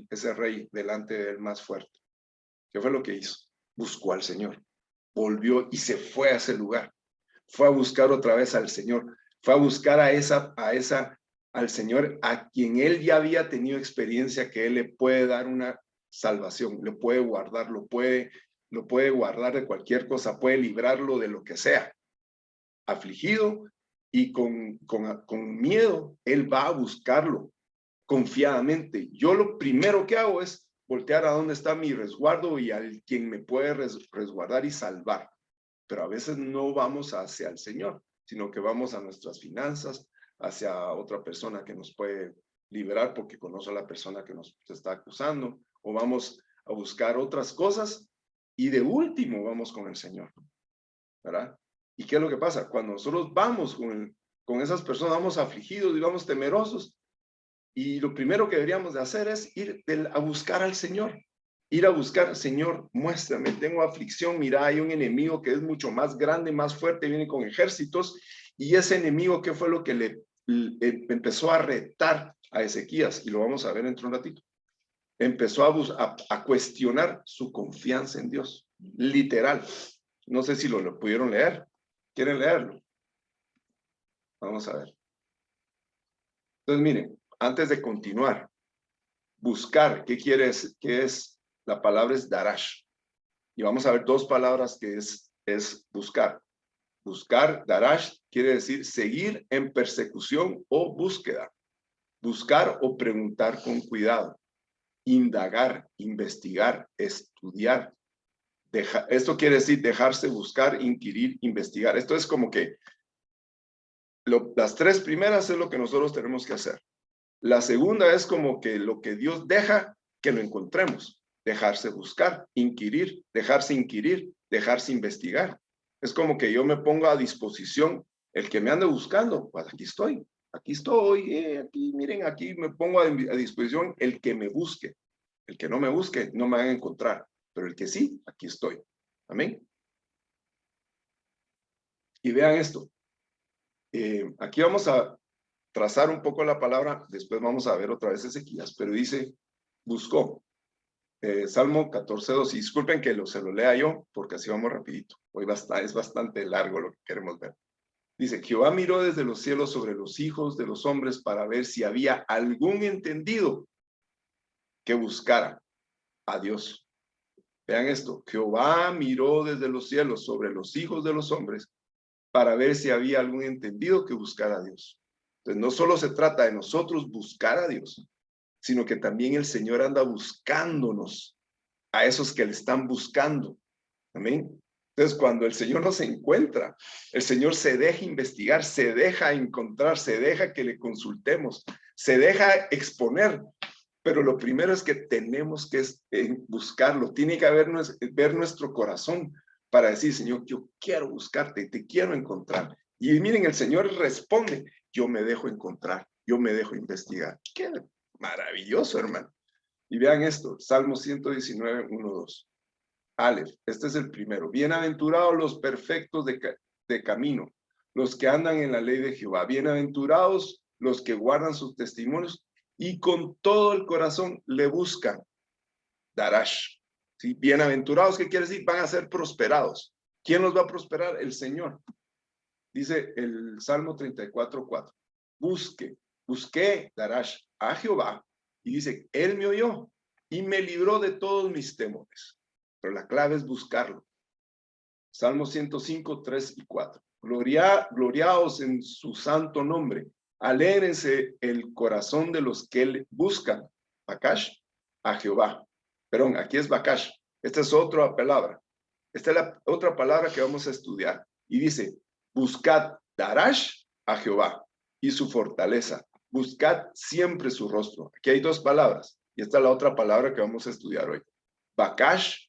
ese rey delante del más fuerte? ¿Qué fue lo que hizo? Buscó al Señor, volvió y se fue a ese lugar. Fue a buscar otra vez al Señor, fue a buscar al Señor a quien él ya había tenido experiencia, que él le puede dar una salvación, le puede guardar, lo puede guardar de cualquier cosa, puede librarlo de lo que sea. Afligido y con miedo, él va a buscarlo confiadamente. Yo lo primero que hago es voltear a dónde está mi resguardo y al quien me puede resguardar y salvar. Pero a veces no vamos hacia el Señor, sino que vamos a nuestras finanzas, hacia otra persona que nos puede liberar porque conoce a la persona que nos está acusando, o vamos a buscar otras cosas y de último vamos con el Señor, ¿verdad? ¿Y qué es lo que pasa? Cuando nosotros vamos con esas personas, vamos afligidos y vamos temerosos, y lo primero que deberíamos de hacer es ir a buscar al Señor. Ir a buscar, Señor, muéstrame, tengo aflicción, mira, hay un enemigo que es mucho más grande, más fuerte, viene con ejércitos, y ese enemigo, ¿qué fue lo que le empezó a retar a Ezequías? Y lo vamos a ver dentro de un ratito. Empezó a cuestionar su confianza en Dios, literal. No sé si lo pudieron leer. ¿Quieren leerlo? Vamos a ver. Entonces, miren, antes de continuar, buscar, ¿qué es? La palabra es darash. Y vamos a ver dos palabras que es buscar. Buscar, darash, quiere decir seguir en persecución o búsqueda. Buscar o preguntar con cuidado. Indagar, investigar, estudiar. Esto quiere decir dejarse buscar, inquirir, investigar. Esto es como que las tres primeras es lo que nosotros tenemos que hacer. La segunda es como que lo que Dios deja que lo encontremos. Dejarse buscar, inquirir, dejarse investigar. Es como que yo me pongo a disposición, el que me ande buscando, pues aquí estoy, aquí, miren, aquí me pongo a disposición el que me busque. El que no me busque, no me van a encontrar, pero el que sí, aquí estoy. Amén. Y vean esto. Aquí vamos a trazar un poco la palabra, después vamos a ver otra vez Ezequías, pero dice, buscó. Salmo 14:2. Y disculpen que se lo lea yo, porque así vamos rapidito. Hoy es bastante largo lo que queremos ver. Dice, Jehová miró desde los cielos sobre los hijos de los hombres para ver si había algún entendido que buscara a Dios. Vean esto, Jehová miró desde los cielos sobre los hijos de los hombres para ver si había algún entendido que buscara a Dios. Entonces, no solo se trata de nosotros buscar a Dios, sino que también el Señor anda buscándonos a esos que le están buscando. Amén. Entonces, cuando el Señor nos encuentra, el Señor se deja investigar, se deja encontrar, se deja que le consultemos, se deja exponer. Pero lo primero es que tenemos que buscarlo. Tiene que ver nuestro corazón para decir, Señor, yo quiero buscarte, te quiero encontrar. Y miren, el Señor responde, yo me dejo encontrar, yo me dejo investigar. Qué maravilloso, hermano. Y vean esto, Salmo 119, 1, 2. Aleph, este es el primero. Bienaventurados los perfectos de camino, los que andan en la ley de Jehová. Bienaventurados los que guardan sus testimonios y con todo el corazón le buscan. Darash. ¿Sí? Bienaventurados, ¿qué quiere decir? Van a ser prosperados. ¿Quién los va a prosperar? El Señor. Dice el Salmo 34:4. Busqué, Darash, a Jehová. Y dice, Él me oyó y me libró de todos mis temores. Pero la clave es buscarlo. Salmo 105, 3 y 4. Gloriaos en su santo nombre. Alégrense el corazón de los que le buscan. Bakash, a Jehová. Perdón, aquí es Bakash. Esta es otra palabra. Esta es la otra palabra que vamos a estudiar. Y dice, buscad Darash a Jehová y su fortaleza. Buscad siempre su rostro. Aquí hay dos palabras. Y esta es la otra palabra que vamos a estudiar hoy. Bakash,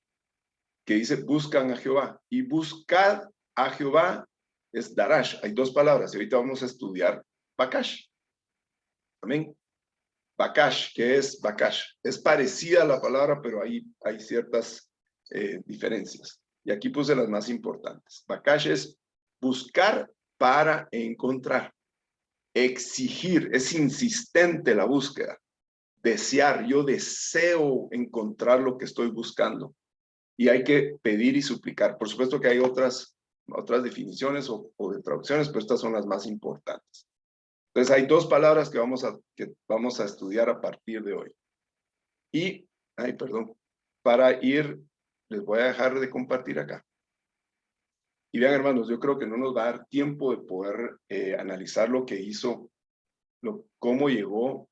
que dice buscan a Jehová. Y buscad a Jehová es Darash. Hay dos palabras y ahorita vamos a estudiar Bakash. Amén. Bakash, ¿qué es Bakash? Es parecida a la palabra, pero hay ciertas diferencias. Y aquí puse las más importantes. Bakash es buscar para encontrar. Exigir, es insistente la búsqueda. Desear, yo deseo encontrar lo que estoy buscando. Y hay que pedir y suplicar. Por supuesto que hay otras definiciones o de traducciones, pero estas son las más importantes. Entonces hay dos palabras que vamos a estudiar a partir de hoy. Y, para ir, les voy a dejar de compartir acá. Y vean, hermanos, yo creo que no nos va a dar tiempo de poder analizar lo que hizo, cómo llegó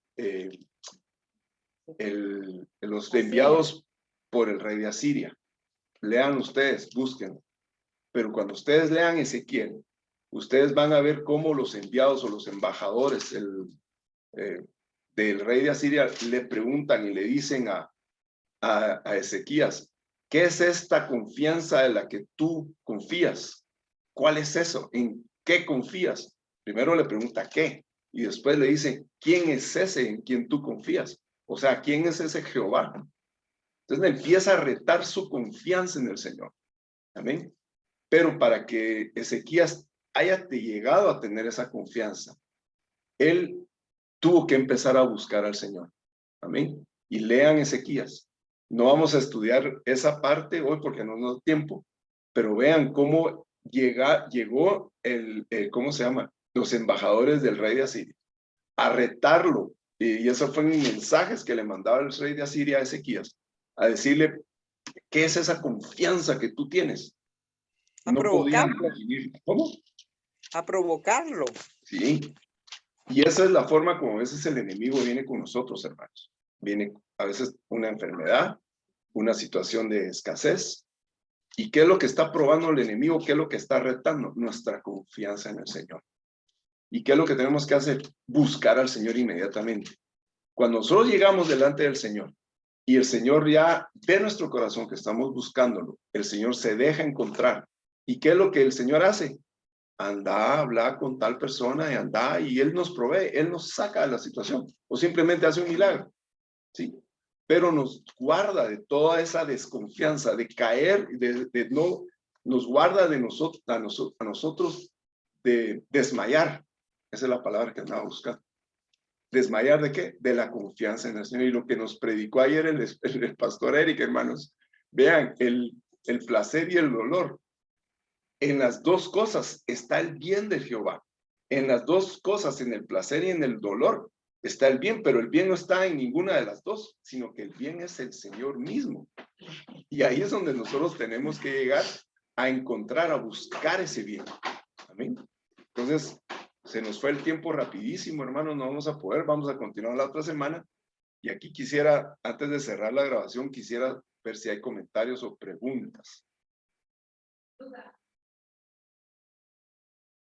los enviados por el rey de Asiria. Lean ustedes, busquen. Pero cuando ustedes lean Ezequiel, ustedes van a ver cómo los enviados o los embajadores del rey de Asiria le preguntan y le dicen a Ezequías, ¿qué es esta confianza en la que tú confías? ¿Cuál es eso? ¿En qué confías? Primero le pregunta ¿qué? Y después le dice, ¿quién es ese en quien tú confías? O sea, ¿quién es ese Jehová? Entonces le empieza a retar su confianza en el Señor. Amén. Pero para que Ezequías haya llegado a tener esa confianza, él tuvo que empezar a buscar al Señor. Amén. Y lean Ezequías. No vamos a estudiar esa parte hoy porque no nos da tiempo, pero vean cómo llegó ¿cómo se llama? Los embajadores del rey de Asiria a retarlo. Y esos fueron mensajes que le mandaba el rey de Asiria a Ezequías, a decirle, ¿qué es esa confianza que tú tienes? A provocarlo. ¿Cómo? A provocarlo. Sí. Y esa es la forma como a veces el enemigo viene con nosotros, hermanos. Viene a veces una enfermedad, una situación de escasez. ¿Y qué es lo que está probando el enemigo? ¿Qué es lo que está retando? Nuestra confianza en el Señor. ¿Y qué es lo que tenemos que hacer? Buscar al Señor inmediatamente. Cuando nosotros llegamos delante del Señor y el Señor ya ve nuestro corazón que estamos buscándolo, el Señor se deja encontrar. ¿Y qué es lo que el Señor hace? Anda, habla con tal persona y anda y Él nos provee, Él nos saca de la situación o simplemente hace un milagro, ¿sí? Pero nos guarda de toda esa desconfianza, de caer, no, nos guarda de a nosotros de desmayar. Esa es la palabra que andaba buscando. desmayar ¿de qué? De la confianza en el Señor. Y lo que nos predicó ayer el pastor Eric, hermanos, vean, el placer y el dolor. En las dos cosas está el bien de Jehová. En las dos cosas, en el placer y en el dolor, está el bien, pero el bien no está en ninguna de las dos, sino que el bien es el Señor mismo. Y ahí es donde nosotros tenemos que llegar a encontrar, a buscar ese bien. Amén. Entonces, se nos fue el tiempo rapidísimo, hermanos, no vamos a poder, vamos a continuar la otra semana. Y aquí quisiera, antes de cerrar la grabación, quisiera ver si hay comentarios o preguntas.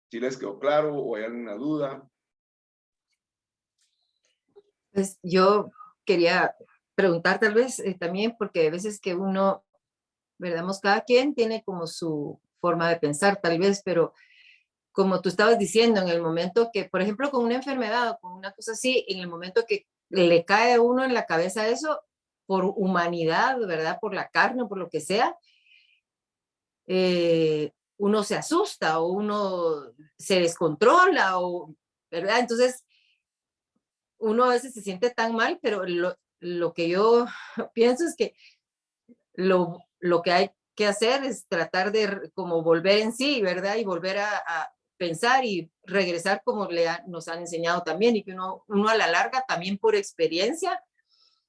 Si les quedó claro o hay alguna duda. Pues yo quería preguntar tal vez también, porque a veces que uno, ¿verdad? Cada quien tiene como su forma de pensar tal vez, pero como tú estabas diciendo, en el momento que, por ejemplo, con una enfermedad o con una cosa así, en el momento que le cae a uno en la cabeza eso, por humanidad, ¿verdad? Por la carne, por lo que sea, uno se asusta o uno se descontrola, o, ¿verdad? Entonces, uno a veces se siente tan mal, pero lo que yo pienso es que lo que hay que hacer es tratar de como volver en sí, ¿verdad? Y volver a pensar y regresar como nos han enseñado también, y que uno a la larga también por experiencia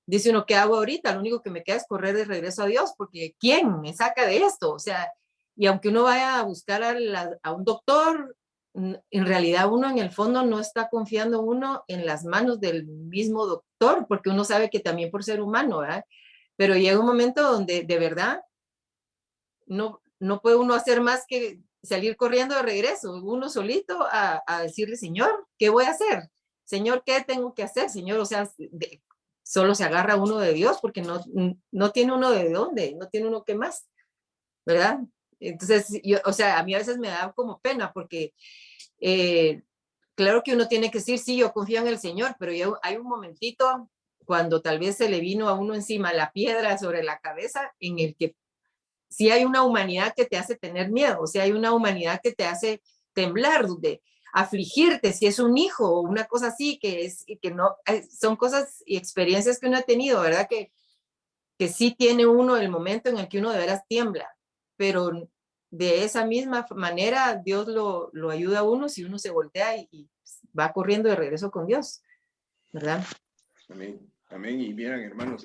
dice uno, ¿qué hago ahorita? Lo único que me queda es correr de regreso a Dios, porque ¿quién me saca de esto? O sea, y aunque uno vaya a buscar a un doctor, en realidad uno en el fondo no está confiando uno en las manos del mismo doctor, porque uno sabe que también por ser humano, ¿verdad? Pero llega un momento donde de verdad no puede uno hacer más que salir corriendo de regreso, uno solito a decirle, Señor, ¿qué voy a hacer? Señor, ¿qué tengo que hacer? Señor, o sea, solo se agarra uno de Dios, porque no tiene uno de dónde, no tiene uno qué más, ¿verdad? Entonces, o sea, a mí a veces me da como pena, porque claro que uno tiene que decir, sí, yo confío en el Señor, pero hay un momentito cuando tal vez se le vino a uno encima la piedra sobre la cabeza, en el que sí hay una humanidad que te hace tener miedo, o sea, hay una humanidad que te hace temblar, de afligirte, si es un hijo o una cosa así, que no, son cosas y experiencias que uno ha tenido, ¿verdad? Que sí tiene uno el momento en el que uno de veras tiembla, pero de esa misma manera Dios lo ayuda a uno si uno se voltea y va corriendo de regreso con Dios, ¿verdad? Amén, amén. Y miren, hermanos,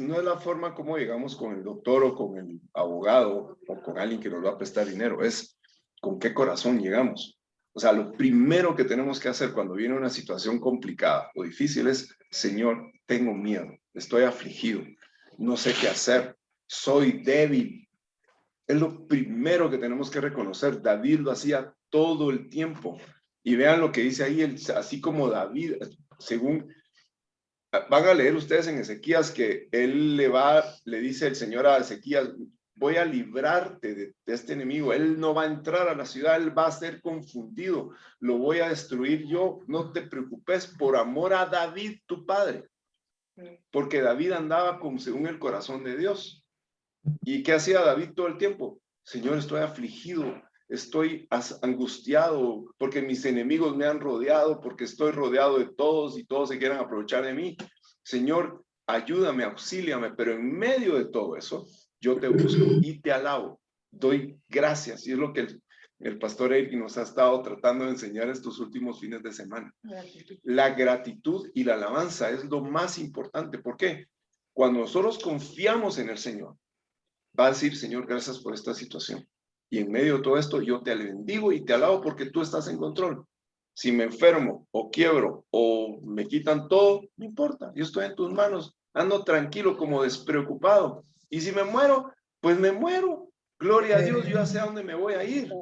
no es la forma como llegamos con el doctor o con el abogado o con alguien que nos va a prestar dinero, es con qué corazón llegamos. O sea, lo primero que tenemos que hacer cuando viene una situación complicada o difícil es, Señor, tengo miedo, estoy afligido, no sé qué hacer, soy débil. Es lo primero que tenemos que reconocer. David lo hacía todo el tiempo. Y vean lo que dice ahí, así como David, según... Van a leer ustedes en Ezequías que él le dice el Señor a Ezequías, voy a librarte de este enemigo, él no va a entrar a la ciudad, él va a ser confundido, lo voy a destruir yo, no te preocupes, por amor a David, tu padre, porque David andaba según el corazón de Dios. ¿Y qué hacía David todo el tiempo? Señor, estoy afligido, estoy angustiado porque mis enemigos me han rodeado, porque estoy rodeado de todos y todos se quieren aprovechar de mí. Señor, ayúdame, auxíliame, pero en medio de todo eso, yo te busco y te alabo, doy gracias. Y es lo que el pastor Eric nos ha estado tratando de enseñar estos últimos fines de semana. La gratitud y la alabanza es lo más importante. ¿Por qué? Cuando nosotros confiamos en el Señor, va a decir, Señor, gracias por esta situación. Y en medio de todo esto, yo te bendigo y te alabo porque tú estás en control. Si me enfermo o quiebro o me quitan todo, no importa. Yo estoy en tus manos. Ando tranquilo, como despreocupado. Y si me muero, pues me muero. Gloria a Dios, yo ya sé a dónde me voy a ir.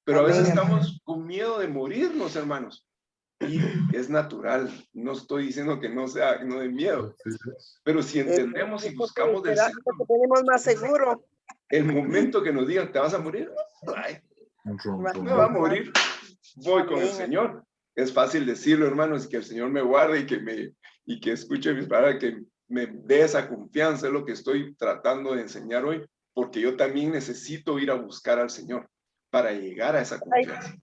Pero a veces estamos con miedo de morirnos, hermanos. Y es natural. No estoy diciendo que no de miedo. Pero si entendemos y buscamos del Señor, tenemos más seguro. el momento que nos digan, ¿te vas a morir? Ay, me va a morir. Voy con el Señor. Es fácil decirlo, hermanos, y que el Señor me guarde y que escuche mis palabras, que me dé esa confianza. Es lo que estoy tratando de enseñar hoy, porque yo también necesito ir a buscar al Señor para llegar a esa confianza.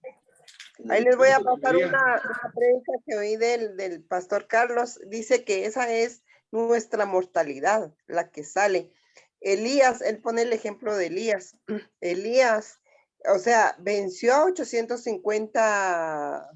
Ahí les voy a pasar una prédica que oí del pastor Carlos. Dice que esa es nuestra mortalidad, la que sale. Elías, él pone el ejemplo de Elías. Elías, o sea, venció a 850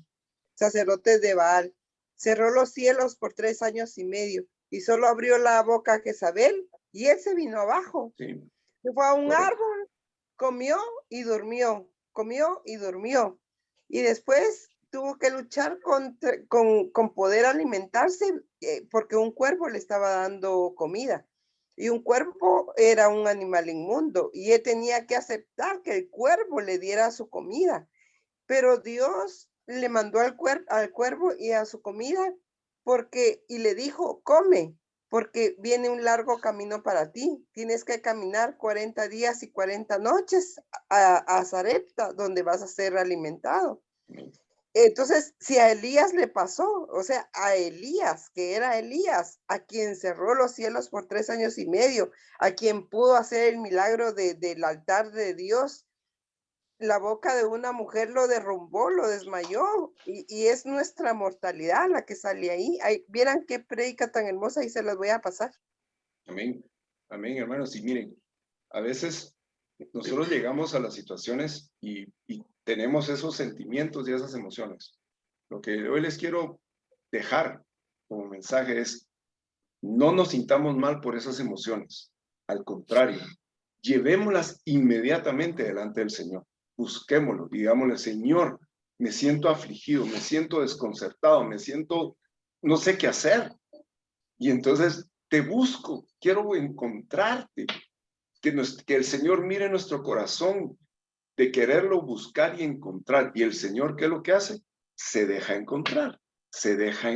sacerdotes de Baal, cerró los cielos por 3 años y medio y solo abrió la boca a Jezabel y él se vino abajo. Sí. Se fue a un árbol, comió y durmió, comió y durmió. Y después tuvo que luchar con poder alimentarse porque un cuervo le estaba dando comida. Y un cuervo era un animal inmundo y él tenía que aceptar que el cuervo le diera su comida. Pero Dios le mandó al cuervo y a su comida y le dijo, come, porque viene un largo camino para ti. Tienes que caminar 40 días y 40 noches a Sarepta, donde vas a ser alimentado. Entonces, si a Elías le pasó, o sea, a Elías, que era Elías, a quien cerró los cielos por 3 años y medio, a quien pudo hacer el milagro del altar de Dios, la boca de una mujer lo derrumbó, lo desmayó, y es nuestra mortalidad la que sale ahí. Vieran qué predica tan hermosa y se las voy a pasar. Amén, amén, hermanos. Y miren, a veces nosotros llegamos a las situaciones y tenemos esos sentimientos y esas emociones. Lo que hoy les quiero dejar como mensaje es, no nos sintamos mal por esas emociones. Al contrario, llevémoslas inmediatamente delante del Señor. Busquémoslo, digámosle, Señor, me siento afligido, me siento desconcertado, me siento, no sé qué hacer. Y entonces te busco, quiero encontrarte, que el Señor mire nuestro corazón de quererlo buscar y encontrar. Y el Señor, ¿qué es lo que hace? Se deja encontrar, se deja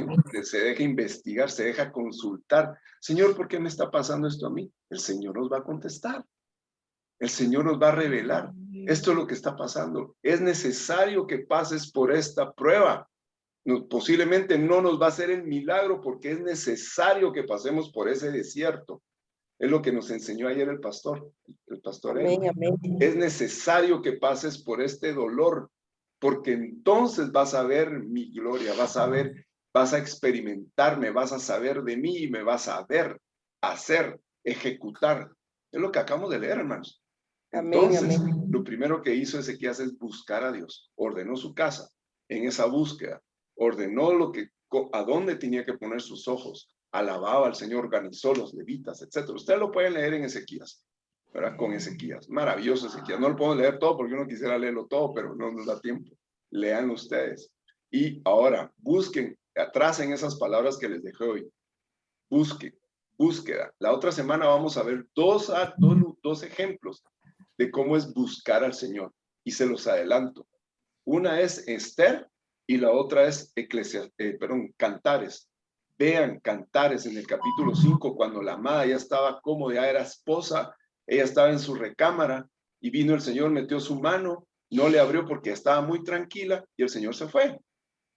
investigar, se deja consultar. Señor, ¿por qué me está pasando esto a mí? El Señor nos va a contestar. El Señor nos va a revelar. Esto es lo que está pasando. Es necesario que pases por esta prueba. Posiblemente no nos va a hacer el milagro porque es necesario que pasemos por ese desierto. Es lo que nos enseñó ayer el pastor. Amén, amén. Es necesario que pases por este dolor porque entonces vas a ver mi gloria, vas a experimentarme, vas a saber de mí y me vas a ver, hacer, ejecutar. Es lo que acabamos de leer, hermanos. Entonces, amén, amén. Lo primero que hizo Ezequías es buscar a Dios. Ordenó su casa en esa búsqueda. Ordenó a dónde tenía que poner sus ojos. Alababa al Señor, organizó los levitas, etc. Ustedes lo pueden leer en Ezequías, ¿verdad? Con Ezequías. Maravilloso Ezequías. No lo puedo leer todo porque uno quisiera leerlo todo, pero no nos da tiempo. Leanlo ustedes. Y ahora, busquen, atrasen esas palabras que les dejé hoy. Busquen, búsqueda. La otra semana vamos a ver dos ejemplos de cómo es buscar al Señor. Y se los adelanto. Una es Esther y la otra es Cantares. Vean Cantares en el capítulo 5, cuando la amada ya estaba cómoda, ya era esposa, ella estaba en su recámara y vino el Señor, metió su mano, no le abrió porque estaba muy tranquila y el Señor se fue.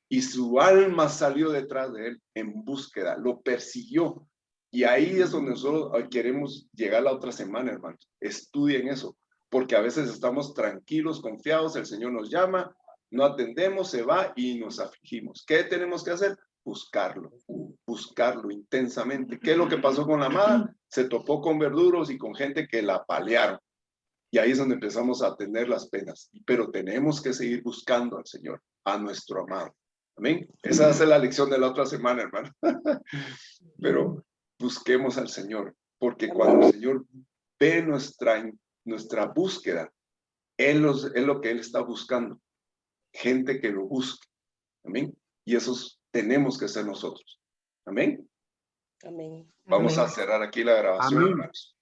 Y su alma salió detrás de él en búsqueda, lo persiguió. Y ahí es donde nosotros queremos llegar la otra semana, hermanos. Estudien eso, porque a veces estamos tranquilos, confiados, el Señor nos llama, no atendemos, se va y nos afligimos. ¿Qué tenemos que hacer? Buscarlo intensamente. ¿Qué es lo que pasó con la amada? Se topó con verduros y con gente que la apalearon. Y ahí es donde empezamos a tener las penas. Pero tenemos que seguir buscando al Señor, a nuestro amado. Amén. Esa va a ser la lección de la otra semana, hermano. Pero busquemos al Señor, porque cuando el Señor ve nuestra búsqueda, es lo que Él está buscando. Gente que lo busque. Amén. Y esos tenemos que ser nosotros. Amén. Amén. Vamos a cerrar aquí la grabación, hermanos.